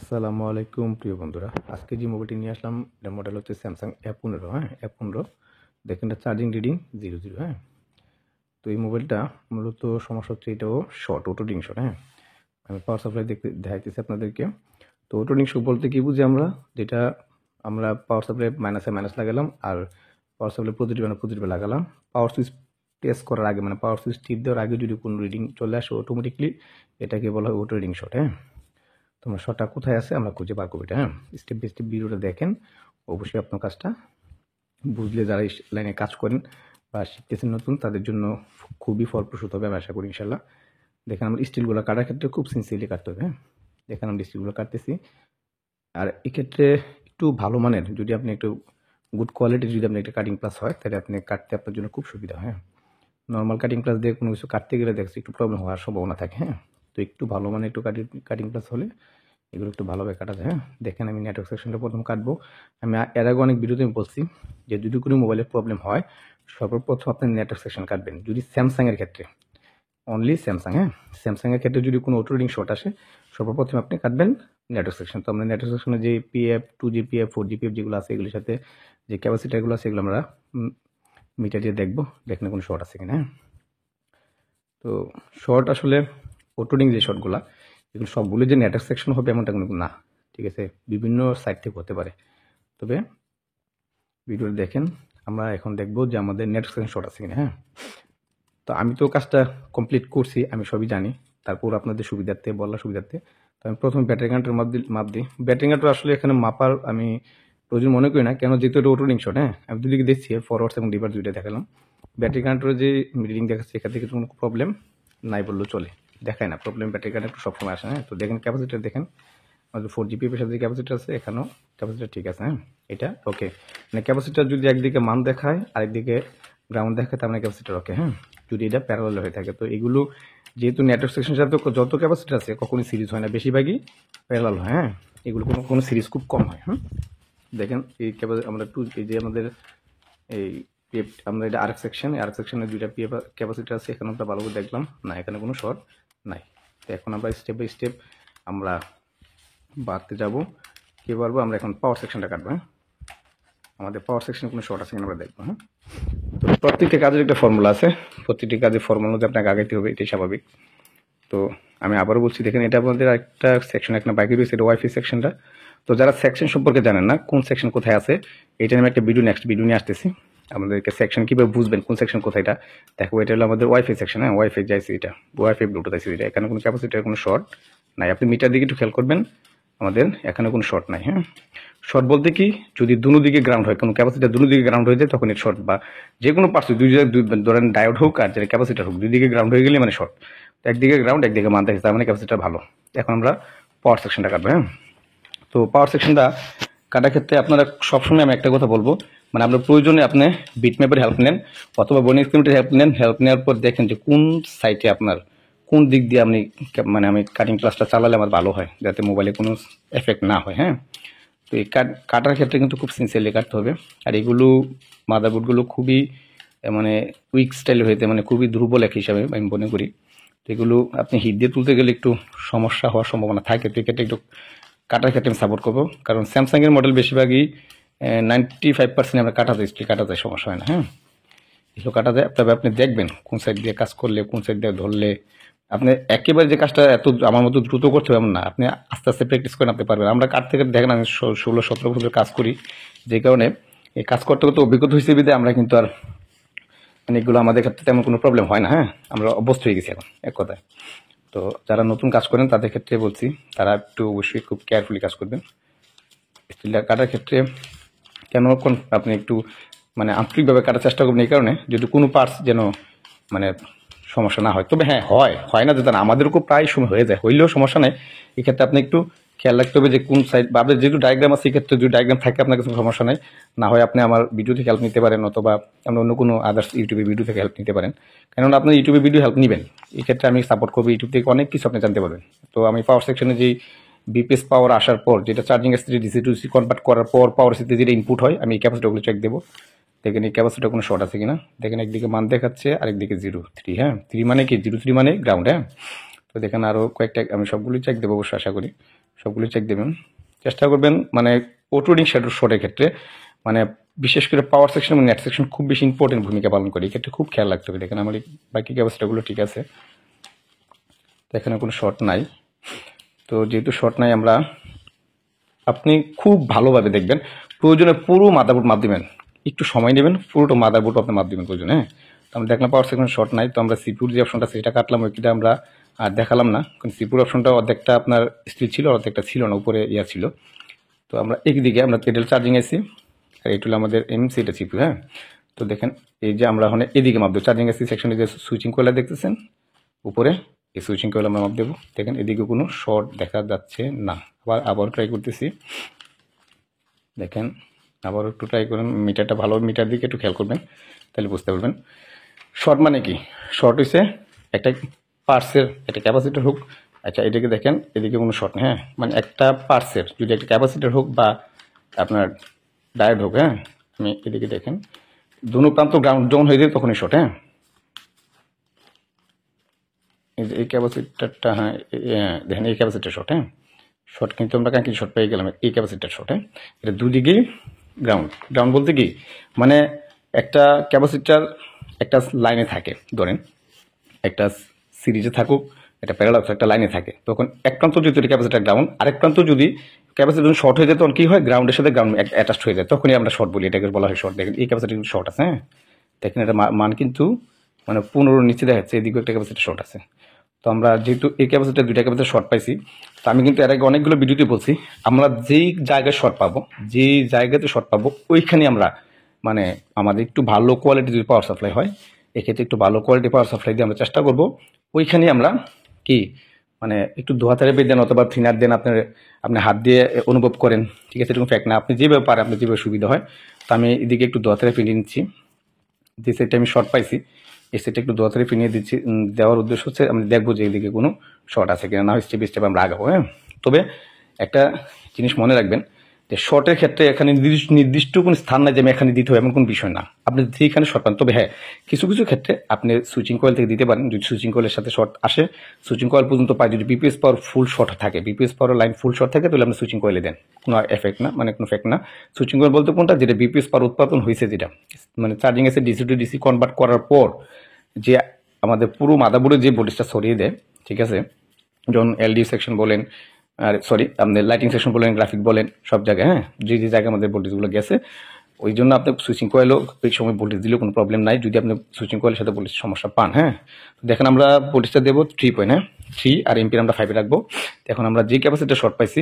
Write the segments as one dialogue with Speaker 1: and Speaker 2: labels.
Speaker 1: আসসালামু আলাইকুম প্রিয় বন্ধুরা, আজকে যে মোবাইলটি নিয়ে আসলাম এটার মডেল হচ্ছে স্যামসাং F15। হ্যাঁ, F15 দেখেন এটা চার্জিং রিডিং 00। হ্যাঁ, তো এই মোবাইলটা মূলত সমস্যা হচ্ছে এটাও শর্ট, অটো রিডিং শর্ট। হ্যাঁ, আমি পাওয়ার সাপ্লাই দেখাইতেছি আপনাদেরকে। তো অটো রিডিং শর্ট বলতে কি বুঝি আমরা, যেটা আমরা পাওয়ার সাপ্লাই মাইনাসে মাইনাস লাগালাম আর পাওয়ার সাপ্লাই পজিটিভে লাগালাম। পাওয়ার সুইচ প্রেস করার আগে মানে পাওয়ার সুইচ টিপ দেওয়ার আগে যদি কোনো রিডিং চলে আসে অটোমেটিকলি, এটাকে বলা হয় অটো রিডিং শর্ট। হ্যাঁ, তোমরা শর্টটা কোথায় আছে আমরা খুঁজে বার করবো এটা। হ্যাঁ, স্টেপ বাই স্টেপ ভিডিওটা দেখেন, অবশ্যই আপনার কাজটা বুঝলে যারা এই লাইনে কাজ করেন বা শিখতেছেন নতুন তাদের জন্য খুবই ফলপ্রসূ হবে আমি আশা করি ইনশাল্লাহ। দেখেন আমরা স্টিলগুলো কাটার ক্ষেত্রে খুব সিনসিয়ারলি কাটতে হবে। হ্যাঁ, দেখেন আমরা স্টিলগুলো কাটতেছি। আর এক্ষেত্রে একটু ভালো মানের যদি আপনি একটু গুড কোয়ালিটির যদি আপনি একটা কাটিং প্লাস হয় তাহলে আপনি কাটতে আপনার জন্য খুব সুবিধা হয়। নর্মাল কাটিং প্লাস দিয়ে কোনো কিছু কাটতে গেলে দেখছি একটু প্রবলেম হওয়ার সম্ভাবনা থাকে। হ্যাঁ, তো একটু ভালো মানের একটু কাটিং প্লাস হলে এগুলো একটু ভালোভাবে কাটা যায়। হ্যাঁ, দেখেন আমি নেটওয়ার্ক সেকশনটা প্রথম কাটবো। আমি এর আগে অনেক ভিডিওতে আমি বলছি যে যদি কোনো মোবাইলের প্রবলেম হয় সর্বপ্রথম আপনি নেটওয়ার্ক সেকশন কাটবেন, যদি স্যামসাংয়ের ক্ষেত্রে অনলি স্যামসাং। হ্যাঁ, স্যামসাংয়ের ক্ষেত্রে যদি কোনো অটো রিডিং শর্ট আসে সর্বপ্রথম আপনি কাটবেন নেটওয়ার্ক সেকশন। তো আমরা নেটওয়ার্ক সেকশনে যে PF 2G PF 4G PF যেগুলো আছে এগুলোর সাথে যে ক্যাপাসিটারগুলো আছে এগুলো আমরা মিটার দিয়ে দেখবো, দেখেন কোনো শর্ট আছে কিনা। হ্যাঁ, তো শর্ট আসলে অটো রিডিং যে শর্টগুলো এগুলো সবগুলো যে নেটওয়ার্ক সেকশন হবে এমনটা কোনো না, ঠিক আছে, বিভিন্ন সাইড থেকে হতে পারে। তবে ভিডিওটা দেখেন, আমরা এখন দেখবো যে আমাদের নেটওয়ার্ক সেকশন শর্ট আছে কিনা। হ্যাঁ, তো আমি তো কাজটা কমপ্লিট করছি, আমি সবই জানি, তারপর আপনাদের সুবিধার্থে বলার সুবিধার্থে তো আমি প্রথমে ব্যাটারি কাউন্টার মাপ দিই। ব্যাটারি কাউন্টার আসলে এখানে মাপার আমি প্রয়োজন মনে করি না, কেন যেহেতু এটা অটো রিডিং শর্ট। হ্যাঁ, আমি দুদিকে দেখছি ফরওয়ার্ডস এবং রিভার্স দুইটা দেখালাম। ব্যাটারি কাউন্টারে যে রিডিং দেখাচ্ছে এখান থেকে কোনো প্রবলেম নাই বললেও চলে, দেখায় না প্রবলেম, ব্যাটারি কাউন্টার সবসময় আসে। হ্যাঁ, তো দেখেন ক্যাপাসিটার দেখেন আমাদের 4G PF এর সাথে ক্যাপাসিটার আছে, এখানেও ক্যাপাসিটার ঠিক আছে। হ্যাঁ, এটা ওকে, মানে ক্যাপাসিটার যদি একদিকে মান দেখায় আরেকদিকে গ্রাউন্ড দেখায় তার মানে ক্যাপাসিটার ওকে। হ্যাঁ, যদি এটা প্যারালাল হয়ে থাকে তো এগুলো যেহেতু নেটওয়ার্ক সেকশনের সাথে যত ক্যাপাসিটার আছে কখনোই সিরিজ হয় না, বেশিরভাগই প্যারালাল হয়। হ্যাঁ, এগুলো কোনো সিরিজ খুব কম হয়। হ্যাঁ, দেখেন এই আমরা এই যে আমাদের এই পিএফ আমরা এটা আরেক সেকশন, আরেক সেকশনে দুইটা পিএফ ক্যাপাসিটার আছে, এখানে আমরা ভালো করে দেখলাম না এখানে কোনো শর্ট নাই। তো এখন আমরা স্টেপ বাই স্টেপ আমরা বাড়তে যাব, কী পারবো আমরা এখন পাওয়ার সেকশনটা কাটবো। হ্যাঁ, আমাদের পাওয়ার সেকশনে কোনো শর্ট আছে কিনা আমরা দেখবো। হ্যাঁ, তো প্রত্যেকটা কাজের একটা ফর্মুলা আছে, প্রত্যেকটি কাজের ফর্মুলা মধ্যে আপনাকে আগাইতে হবে, এটাই স্বাভাবিক। তো আমি আবারও বলছি, দেখেন এটা আমাদের একটা সেকশন একটা বাকি রয়েছে, এটা ওয়াইফাই সেকশনটা। তো যারা সেকশন সম্পর্কে জানেন না কোন সেকশন কোথায় আছে, এটা আমি একটা নেক্সট ভিডিও নিয়ে আসতেছি, আমাদেরকে সেকশন কীভাবে বুঝবেন কোন সেকশন কোথায় এটা দেখো। এটা হলো আমাদের ওয়াইফাই সেকশন। হ্যাঁ, ওয়াইফাই যাইছে, এটা ওয়াইফাই ব্লুটুথ আছে, এটা এখানে কোনো ক্যাপাসিটার কোনো শর্ট নাই। আপনি মিটার দিকে একটু খেয়াল করবেন, আমাদের এখানে কোনো শর্ট নাই। হ্যাঁ, শর্ট বলতে কি, যদি দুনো দিকে গ্রাউন্ড হয়, কোনো ক্যাপাসিটার দুনো দিকে গ্রাউন্ড হয়ে যায় তখন এটা শর্ট, বা যে কোনো পার্টস দুই ধরেন ডায়োড হোক আর যেটা ক্যাপাসিটার হোক দুই দিকে গ্রাউন্ড হয়ে গেলে মানে শর্ট। একদিকে গ্রাউন্ড একদিকে মান থাকে তার মানে ক্যাপাসিটার ভালো। এখন আমরা পাওয়ার সেকশনটা কাটবো। হ্যাঁ, তো পাওয়ার সেকশনটা কাটার ক্ষেত্রে আপনারা সবসময় আমি একটা কথা বলবো, মানে আপনার প্রয়োজনে আপনি বিটম্যাপের হেল্প নেন অথবা বনি এক্সপেরিমেন্টের হেল্প নেন। হেল্প নেওয়ার পর দেখেন যে কোন সাইটে আপনার কোন দিক দিয়ে আপনি মানে আমি কাটিং ক্লাসটা চালালে আমার ভালো হয়, যাতে মোবাইলে কোনো এফেক্ট না হয়। হ্যাঁ, তো এই কাটার ক্ষেত্রে কিন্তু খুব সিনসিয়ারলি কাটতে হবে। আর এগুলো মাদারবোর্ডগুলো খুবই মানে উইক স্টাইল হইতে মানে খুবই দুর্বল এক হিসাবে আমি মনে করি। তো এগুলো আপনি হিট দিয়ে তুলতে গেলে একটু সমস্যা হওয়ার সম্ভাবনা থাকে, তো এক্ষেত্রে একটু কাটার ক্ষেত্রে আমি সাপোর্ট করবো, কারণ স্যামসাংয়ের মডেল বেশিরভাগই 95% আমরা কাটা যায়, স্টিল কাটা যায়, সমস্যা হয় না। হ্যাঁ, এগুলো কাটা যায়, তবে আপনি দেখবেন কোন সাইড দিয়ে কাজ করলে কোন সাইড দিয়ে ধরলে আপনি একেবারে যে কাজটা এত আমার মতো দ্রুত করতে হবে এমন না, আপনি আস্তে আস্তে প্র্যাকটিস করে আপনি পারবেন। আমরা কাট থেকে দেখেন আমি 16-17 বছর কাজ করি, যে কারণে এই কাজ করতে করতে অভিজ্ঞতা হয়েছে বিধে আমরা কিন্তু আর মানে এগুলো আমাদের ক্ষেত্রে তেমন কোনো প্রবলেম হয় না। হ্যাঁ, আমরা অভ্যস্ত হয়ে গেছি এখন এক কথায়। তো যারা নতুন কাজ করেন তাদের ক্ষেত্রে বলছি তারা একটু অবশ্যই খুব কেয়ারফুলি কাজ করবেন স্টিলটা কাটার ক্ষেত্রে। কেন আপনি একটু মানে আন্তরিকভাবে কাটার চেষ্টা করবেন, এই কারণে যদি কোনো পার্টস যেন মানে সমস্যা না হয়। তবে হ্যাঁ, হয় না যেটা আমাদেরকেও প্রায় সময় হয়ে যায়, হইলেও সমস্যা নেই। এক্ষেত্রে আপনি একটু খেয়াল রাখতে হবে যে কোন সাইড বা আপনার যেহেতু ডায়াগ্রাম আছে সেক্ষেত্রে যদি ডায়াগ্রাম থাকে আপনার কিছু সমস্যা নেই, না হয় আপনি আমার ভিডিও থেকে হেল্প নিতে পারেন অথবা আপনি অন্য কোনো আদার্স ইউটিউবে ভিডিও থেকে হেল্প নিতে পারেন। কেননা আপনি ইউটিউবে ভিডিও হেল্প নেবেন, এই ক্ষেত্রে আমি সাপোর্ট করবো, ইউটিউব থেকে অনেক কিছু আপনি জানতে পারবেন। তো আমি পাওয়ার সেকশনে যেই বিপিএস পাওয়ার আসার পর যেটা চার্জিং এস ডিসি টু সি কনভার্ট করার পর পাওয়ার সিতে যেটা ইনপুট হয় আমি এই ক্যাপাসিটারগুলো চেক দেবো, দেখেন এই ক্যাপাসিটার কোনো শর্ট আছে কিনা। দেখেন একদিকে মান দেখাচ্ছে আরেকদিকে 0.3। হ্যাঁ, 3 মানে কি 0.3 মানে গ্রাউন্ড। হ্যাঁ, তো দেখেন আরও কয়েকটা আমি সবগুলোই চেক দেবো অবশ্যই আশা করি। সবগুলো চেক দেবেন। চেষ্টা করবেন মানে অটো রিডিং শটের ক্ষেত্রে মানে বিশেষ করে পাওয়ার সেকশন এবং নেট সেকশন খুব বেশি ইম্পর্টেন্ট ভূমিকা পালন করে, এই ক্ষেত্রে খুব খেয়াল রাখতে হবে। দেখেন আমার বাকি ক্যাপাসিটারগুলো ঠিক আছে, তো এখানে কোনো শর্ট নাই। তো যেহেতু শর্ট নাই, আমরা আপনি খুব ভালোভাবে দেখবেন, প্রয়োজনে পুরো মাদারবোর্ড মাপ দিবেন, একটু সময় নেবেন, পুরোটা মাদারবোর্ড আপনি মাপ দিবেন প্রয়োজনে। হ্যাঁ, তো আমরা দেখলাম পাওয়ার সেকশন শর্ট নাই, তো আমরা সিপিউর যে অপশনটা সেটা কাটলাম, ওইটা আমরা আর দেখালাম না, কারণ সিপিউর অপশনটা অর্ধেকটা আপনার স্টিল ছিল, অর্ধেকটা ছিল না, উপরে ইয়া ছিল। তো আমরা একদিকে আমরা পেডেল চার্জিং আছি, আর এইটা হলো আমাদের এমসিটা সিপিউ। হ্যাঁ, তো দেখেন এই যে আমরা এখন এদিকে মাপ দেবো, চার্জিং আছি সেকশনে যে সুইচিং কয়েল দেখতেছেন উপরে, এই সুইচিং কয়েল আমরা মাপ দেবো। দেখেন এদিকে কোনো শর্ট দেখা যাচ্ছে না। আবার ট্রাই করতেছি, দেখেন আবার একটু ট্রাই করেন, মিটারটা ভালো, মিটার দিকে একটু খেয়াল করবেন, তাহলে বুঝতে পারবেন। শর্ট মানে কি? শর্ট হচ্ছে একটা পার্টসের একটা ক্যাপাসিটার হোক, আচ্ছা এটাকে দেখেন এদিকে কোনো শর্ট নেই। হ্যাঁ, মানে একটা পার্টসের যদি একটা ক্যাপাসিটার হোক বা আপনার ডায়োড হোক, হ্যাঁ আমি এদিকে দেখেন দুনো প্রান্ত গ্রাউন্ড যখন হয়ে যায় তখনই শর্ট। হ্যাঁ, এই ক্যাপাসিটারটা, হ্যাঁ দেখেন এই ক্যাপাসিটার শর্ট। হ্যাঁ, শর্ট কিন্তু আমরা কাকে শর্ট পেয়ে গেলাম, এই ক্যাপাসিটার শর্ট। হ্যাঁ, এটা দুদিকেই গ্রাউন্ড। গ্রাউন্ড বলতে কি মানে একটা ক্যাপাসিটার একটা লাইনে থাকে, ধরেন একটা সিরিজে থাকুক, একটা প্যারালাল একটা লাইনে থাকে, তখন এক প্রান্ত যদি ক্যাপাসিটার গ্রাউন্ড, আরেক প্রান্ত যদি ক্যাপাসিটার শর্ট হয়ে যায় তখন কি হয়, গ্রাউন্ডের সাথে গ্রাউন্ড অ্যাটাচড হয়ে যায়, তখনই আমরা শর্ট বলি, এটাকে বলা হয় শর্ট। দেখেন এই ক্যাপাসিটার কিন্তু শর্ট আছে। হ্যাঁ, দেখেন এটা মান কিন্তু মানে 15 নিচে দেখা যাচ্ছে, এদিকেও একটা ক্যাপাসিটার শর্ট আছে। তো আমরা যেহেতু এই ক্যাপাসিটার দুইটা ক্যাপাসিটার শর্ট পাইছি, তো আমি কিন্তু এর আগে অনেকগুলো ভিডিওতে বলছি, আমরা যেই জায়গায় শর্ট পাবো, যেই জায়গাতে শর্ট পাবো ওইখানে আমরা মানে আমাদের একটু ভালো কোয়ালিটি যদি পাওয়ার সাপ্লাই হয়, এক্ষেত্রে একটু ভালো কোয়ালিটি পাওয়ার সাপ্লাই দিয়ে আমরা চেষ্টা করবো ওইখানে আমরা কি মানে একটু দোহাতারে বেঁধে দেন অথবা থিনার দেন, আপনি হাত দিয়ে অনুভব করেন, ঠিক আছে, এরকম ফ্যাক্ট না, আপনি যেভাবে পারেন, আপনার যেভাবে সুবিধা হয়। তো আমি এদিকে একটু দোহাতারে ফিরিয়ে নিচ্ছি, যে সেটটা আমি শর্ট পাইছি এই সেটটা একটু দোয়াতারে ফিরিয়ে দিচ্ছি। দেওয়ার উদ্দেশ্য হচ্ছে আমি দেখবো যে এদিকে কোনো শর্ট আছে কিনা, না হয় স্টেপ স্টেপ আমরা আগাবো। হ্যাঁ, তবে একটা জিনিস মনে রাখবেন যে শর্টের ক্ষেত্রে এখানে নির্দিষ্ট কোনো স্থান নাই যে আমি এখানে দিতে হবে এমন কোনো বিষয় না, আপনি যেখানে শর্ট পান। তবে হ্যাঁ, কিছু কিছু ক্ষেত্রে আপনি সুইচিং কয়েল থেকে দিতে পারেন, যদি সুইচিং কয়েলের সাথে শর্ট আসে, সুইচিং কয়েল পর্যন্ত পায়, যদি বিপিএস পাওয়ার ফুল শর্ট থাকে, বিপিএস পাওয়ার লাইন ফুল শর্ট থাকে, তাহলে আপনি সুইচিং কয়েলে দেন, কোনো এফেক্ট না, মানে কোনো ফেক্ট না। সুইচিং কয়েল বলতে কোনটা, যেটা বিপিএস পাওয়ার উৎপাদন হয়েছে, যেটা মানে চার্জিং এসে ডিসি টু ডিসি কনভার্ট করার পর যে আমাদের পুরো মাদারবোর্ডে যে ভোল্টেজটা সরিয়ে দেয়, ঠিক আছে, যেমন এলডি সেকশন বলেন, আর সরি আপনাদের লাইটিং সেকশন বলেন, গ্রাফিক বলেন, সব জায়গায়, হ্যাঁ যে যে জায়গায় আমাদের ভোল্টেজগুলো গেছে, ওই জন্য আপনি সুইচিং কয়েলও এই সময় ভোল্টেজ দিলেও কোনো প্রবলেম নাই, যদি আপনি সুইচিং কয়েলের সাথে ভোল্টেজ সমস্যা পান। হ্যাঁ, দেখেন আমরা ভোল্টেজটা দেবো 3 পয়েন্ট, হ্যাঁ 3, আর এমপির আমরা 5 রাখবো। এখন আমরা যে ক্যাপাসিটি শর্ট পাইছি,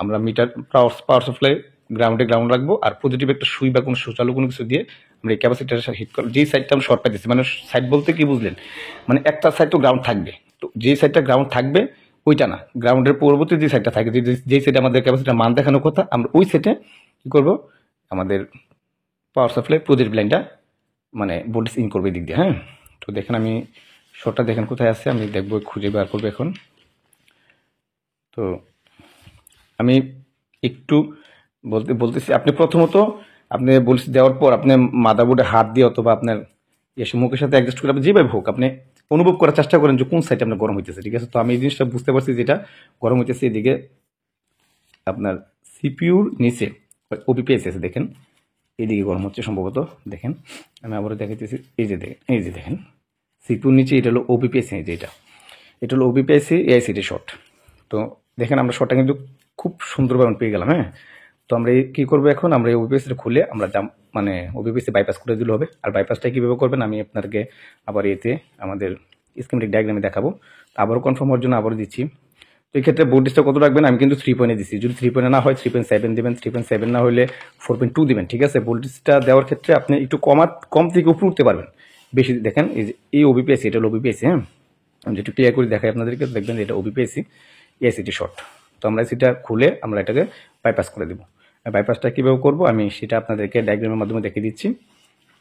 Speaker 1: আমরা মিটার পাওয়ার সাপ্লাই গ্রাউন্ড রাখবো, আর পজিটিভ একটা সুই বা কোনো সুচালু কোনো কিছু দিয়ে আমরা এই ক্যাপাসিটার হিট করবো। যেই সাইডটা আমরা শর্ট পাইতেছি, মানে সাইড বলতে কি বুঝলেন, মানে একটা সাইড তো গ্রাউন্ড থাকবে, তো যেই সাইডটা গ্রাউন্ড থাকবে ওইটা না, গ্রাউন্ডের পরবর্তী যে সাইডটা থাকে, যেই সাইডে আমাদের ক্যাপাসিটার মান দেখানোর কথা, আমরা ওই সাইডে কি করবো, আমাদের পাওয়ার সাপ্লাই পজিটিভ লাইনটা মানে ভোল্টেজ ইন করবে দিক দিয়ে। হ্যাঁ, তো দেখেন আমি শর্টটা দেখেন কোথায় আছে, আমি দেখবো, খুঁজে বার করবো এখন। তো আমি একটু বলতেছি, আপনি প্রথমত আপনি বলছি দেওয়ার পর আপনি মাদারবোর্ডে হাত দিয়ে অথবা আপনার এসে মুখের সাথে অ্যাডজাস্ট করে আপনি যেভাবে হোক আপনি অনুভব করার চেষ্টা করেন যে কোন সাইডে আপনার গরম হইতেছে, ঠিক আছে। তো আমি এই জিনিসটা বুঝতে পারছি, যেটা গরম হইতেছে এদিকে আপনার সিপিউর নিচে ওপিপিএস আছে, দেখেন এইদিকে গরম হচ্ছে সম্ভবত। দেখেন আমি আবারও দেখাইতেছি, এই যে দেখেন সিপিউর নিচে এটা হলো ওপিপিএস, এই যে এটা হলো ওপিপিএসি এআইসিটি শর্ট। তো দেখেন আমরা শর্টটা কিন্তু খুব সুন্দরভাবে পেয়ে গেলাম। হ্যাঁ, তো আমরা কী করবো এখন, আমরা এই ওপিপিএসটা খুলে আমরা মানে ওপিপিএসি বাইপাস করে দিলে হবে। আর বাইপাসটা কীভাবে করবেন আমি আপনাদেরকে আবার এতে আমাদের স্কিমেটিক ডায়াগ্রামে দেখাবো। আবারও কনফার্ম হওয়ার জন্য আবারও দিচ্ছি। তো এই ক্ষেত্রে ভোল্টেজটা কত রাখবেন, আমি কিন্তু 3 পয়েন্টে দিচ্ছি, যদি 3 পয়েন্ট না হয় 3.7 দেবেন, 3.7 না হলে 4.2 দেবেন, ঠিক আছে। ভোল্টেজটা দেওয়ার ক্ষেত্রে আপনি একটু কম থেকে উপরে উঠতে পারবেন, বেশি দেখেন এই ওবিপিএসি, এটা হলো ওবিপিএসি। হ্যাঁ, আমি যেটু ক্লিয়ার করে দেখাই আপনাদেরকে, দেখবেন এটা ওবিপিএসি এআইসিটি শর্ট। তো আমরা সেটা খুলে আমরা এটাকে বাইপাস করে দেবো। বাইপাসটা কীভাবে করবো আমি সেটা আপনাদেরকে ডায়াগ্রামের মাধ্যমে দেখিয়ে দিচ্ছি।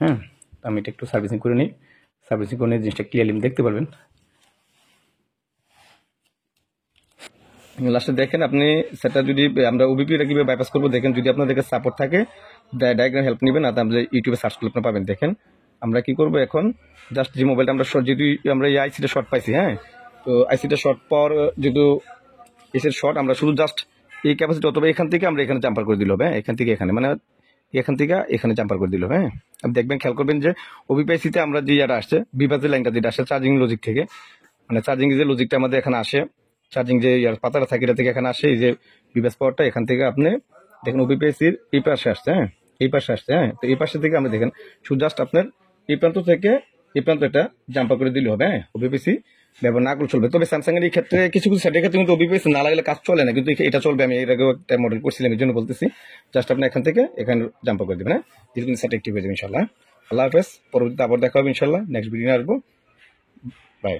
Speaker 1: হ্যাঁ, তো আমি এটা একটু সার্ভিসিং করে নিই, সার্ভিসিং করে নিয়ে জিনিসটা ক্লিয়ারলি দেখতে পারবেন। লাস্টে দেখেন আপনি সেটা যদি আমরা ওবিপিটা কীভাবে বাইপাস করবো দেখেন, যদি আপনাদেরকে সাপোর্ট থাকে ডায়াগ্রাম হেল্প নেবেন, আর আপনি ইউটিউবে সার্চ করলে আপনি পাবেন। দেখেন আমরা কি করবো এখন, জাস্ট যে মোবাইলটা আমরা শর্ট, যেহেতু আমরা এই আইসিটা শর্ট পাইছি, হ্যাঁ তো আইসিটা শর্ট পাওয়ার যেহেতু
Speaker 2: এসের শর্ট আমরা শুধু জাস্ট এই ক্যাপাসিটি অথবা এখান থেকে আমরা এখানে জাম্পার করে দিল হবে, হ্যাঁ এখান থেকে এখানে, মানে এখান থেকে এখানে জাম্পার করে দিল, হ্যাঁ আপনি দেখবেন খেয়াল করবেন যে ওবিপিআইসিতে আমরা যে যেটা আসছে বিভাজের লাইনটা যেটা আসছে চার্জিং লজিক থেকে, মানে চার্জিং যে লজিকটা আমাদের এখানে আসে, চার্জিং যে পাতাটা থাকে এটা থেকে এখানে আসে, এই যে বিভাজ পাওয়ারটা এখান থেকে আপনি দেখেন ওবিপিএসির এই পাশে আসছে, হ্যাঁ এই পাশে আসছে, হ্যাঁ তো এই পাশে থেকে আমরা দেখেন শুধু জাস্ট আপনার এই প্রান্ত থেকে এই প্রান্ত এটা জাম্পার করে দিলে হবে, হ্যাঁ ওবিপিএসি ব্যবহার না করলে চলবে। তবে স্যামসাং এর এই ক্ষেত্রে কিছু কিছু সেটের ক্ষেত্রে কিন্তু ওবিপিএসি না লাগলে কাজ চলে না, কিন্তু এটা চলবে। আমি এর আগেও একটা মডেল করছিলাম, এই জন্য বলতেছি জাস্ট আপনি এখান থেকে এখানে জাম্পার করে দেবেন, হ্যাঁ ধীরে ধীরে সেট অ্যাক্টিভ হয়ে যাবে ইনশাল্লাহ। আল্লাহ হাফেজ, পরবর্তীতে আবার দেখা হবে ইনশাল্লাহ, নেক্সট ভিডিও আসবো, বাই।